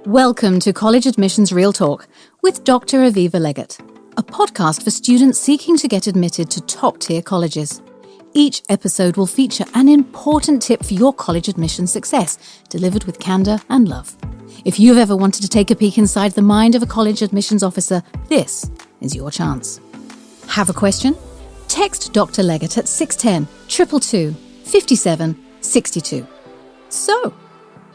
Welcome to College Admissions Real Talk with Dr. Aviva Legatt, a podcast for students seeking to get admitted to top-tier colleges. Each episode will feature an important tip for your college admission success, delivered with candor and love. If you've ever wanted to take a peek inside the mind of a college admissions officer, this is your chance. Have a question? Text Dr. Legatt at 610 222 57 62. So,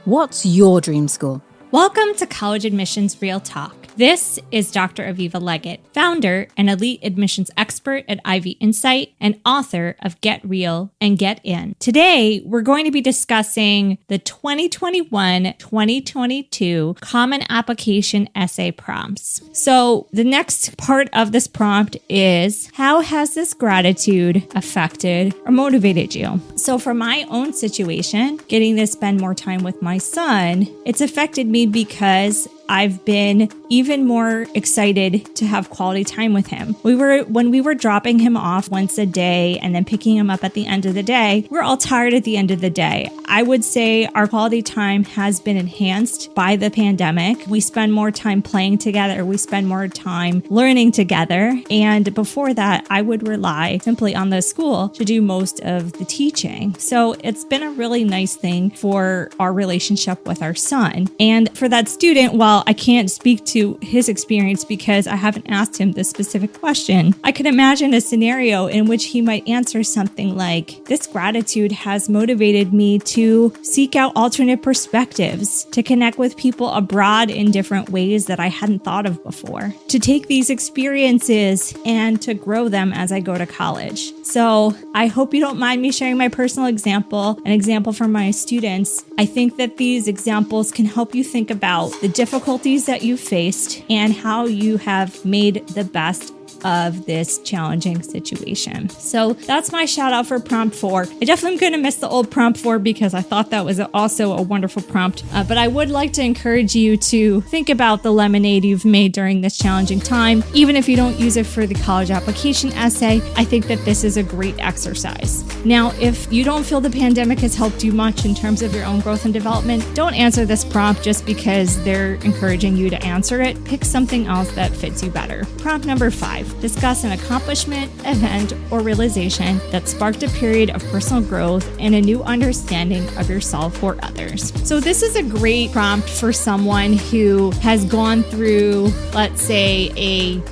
what's your dream school? Welcome to College Admissions Real Talk. This is Dr. Aviva Legatt, founder and elite admissions expert at Ivy Insight and author of Get Real and Get In. Today, we're going to be discussing the 2021-2022 Common Application Essay Prompts. So the next part of this prompt is, how has this gratitude affected or motivated you? So for my own situation, getting to spend more time with my son, it's affected me because I've been even more excited to have quality time with him. When we were dropping him off once a day and then picking him up at the end of the day, we're all tired at the end of the day. I would say our quality time has been enhanced by the pandemic. We spend more time playing together. We spend more time learning together. And before that, I would rely simply on the school to do most of the teaching. So it's been a really nice thing for our relationship with our son. And for that student, while I can't speak to his experience because I haven't asked him this specific question, I could imagine a scenario in which he might answer something like, this gratitude has motivated me to seek out alternate perspectives, to connect with people abroad in different ways that I hadn't thought of before, to take these experiences and to grow them as I go to college. So I hope you don't mind me sharing my personal example, an example from my students. I think that these examples can help you think about the difficulties that you faced and how you have made the best of this challenging situation. So that's my shout out for prompt 4. I definitely am going to miss the old prompt 4 because I thought that was also a wonderful prompt. But I would like to encourage you to think about the lemonade you've made during this challenging time. Even if you don't use it for the college application essay, I think that this is a great exercise. Now, if you don't feel the pandemic has helped you much in terms of your own growth and development, don't answer this prompt just because they're encouraging you to answer it. Pick something else that fits you better. Prompt number 5. Discuss an accomplishment, event, or realization that sparked a period of personal growth and a new understanding of yourself or others. So this is a great prompt for someone who has gone through, let's say,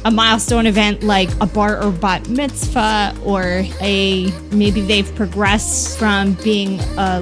a milestone event like a bar or bat mitzvah, or maybe they've progressed from being a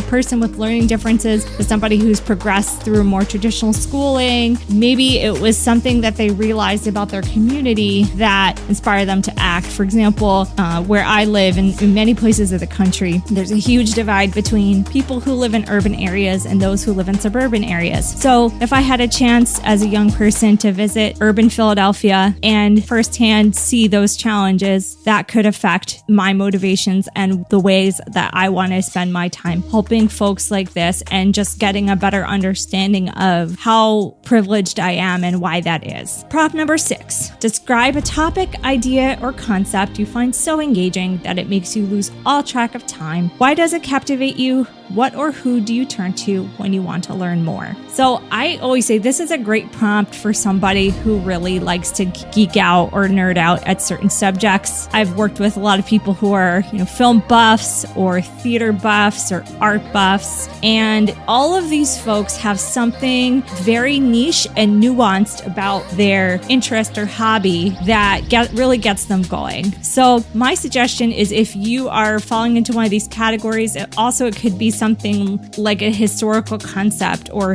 person with learning differences to somebody who's progressed through more traditional schooling. Maybe it was something that they realized about their community that inspire them to act. For example, where I live and in many places of the country, there's a huge divide between people who live in urban areas and those who live in suburban areas. So if I had a chance as a young person to visit urban Philadelphia and firsthand see those challenges, that could affect my motivations and the ways that I want to spend my time helping folks like this and just getting a better understanding of how privileged I am and why that is. Prompt number 6. Describe a topic, idea, or concept you find so engaging that it makes you lose all track of time. Why does it captivate you? What or who do you turn to when you want to learn more? So I always say this is a great prompt for somebody who really likes to geek out or nerd out at certain subjects. I've worked with a lot of people who are, film buffs or theater buffs or art buffs. And all of these folks have something very niche and nuanced about their interest or hobby that really gets them going. So my suggestion is, if you are falling into one of these categories, it could be something like a historical concept or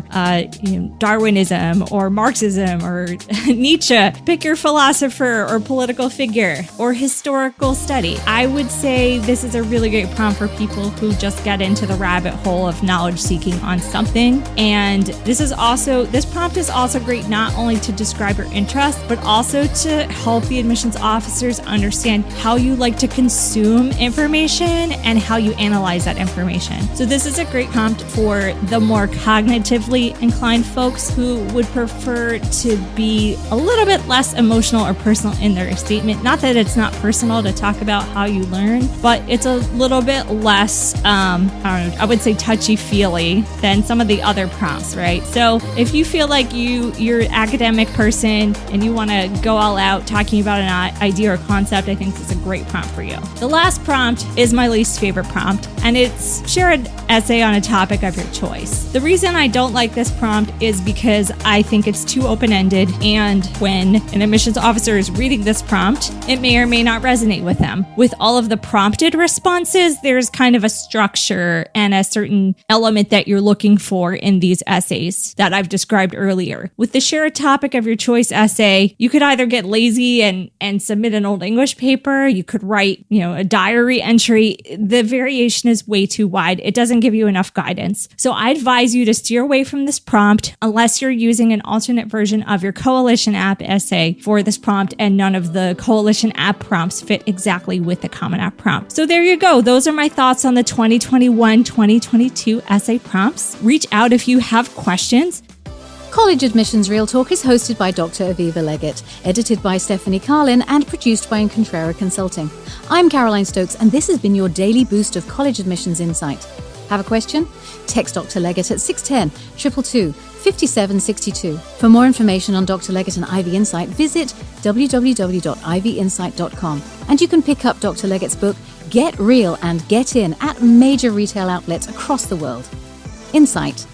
Darwinism or Marxism or Nietzsche. Pick your philosopher or political figure or historical study. I would say this is a really great prompt for people who just get into the rabbit hole of knowledge seeking on something. And this prompt is also great not only to describe your interest, but also to help the admissions officers understand how you like to consume information and how you analyze that information. So this is a great prompt for the more cognitively inclined folks who would prefer to be a little bit less emotional or personal in their statement. Not that it's not personal to talk about how you learn, but it's a little bit less, I would say touchy-feely than some of the other prompts, right? So if you feel like you're an academic person and you want to go all out talking about an idea or concept, I think this is a great prompt for you. The last prompt is my least favorite prompt, and it's share an essay on a topic of your choice. The reason I don't like this prompt is because I think it's too open-ended, and when an admissions officer is reading this prompt, it may or may not resonate with them. With all of the prompted responses, there's kind of a structure and a certain element that you're looking for in these essays that I've described earlier. With the share a topic of your choice essay, you could either get lazy and submit an old English paper. You could write, a diary entry. The variation is way too wide. It doesn't give you enough guidance. So I advise you to steer away from this prompt unless you're using an alternate version of your Coalition app essay for this prompt, and none of the Coalition app prompts fit exactly with the Common App prompt. So there you go. Those are my thoughts on the 2021-2022 essay prompts. Reach out if you have questions. College Admissions Real Talk is hosted by Dr. Aviva Legatt, edited by Stephanie Carlin, and produced by Incontrera Consulting. I'm Caroline Stokes, and this has been your daily boost of college admissions insight. Have a question? Text Dr. Legatt at 610-222-5762. For more information on Dr. Legatt and Ivy Insight, visit www.ivyinsight.com. And you can pick up Dr. Legatt's book, Get Real and Get In, at major retail outlets across the world. Insight.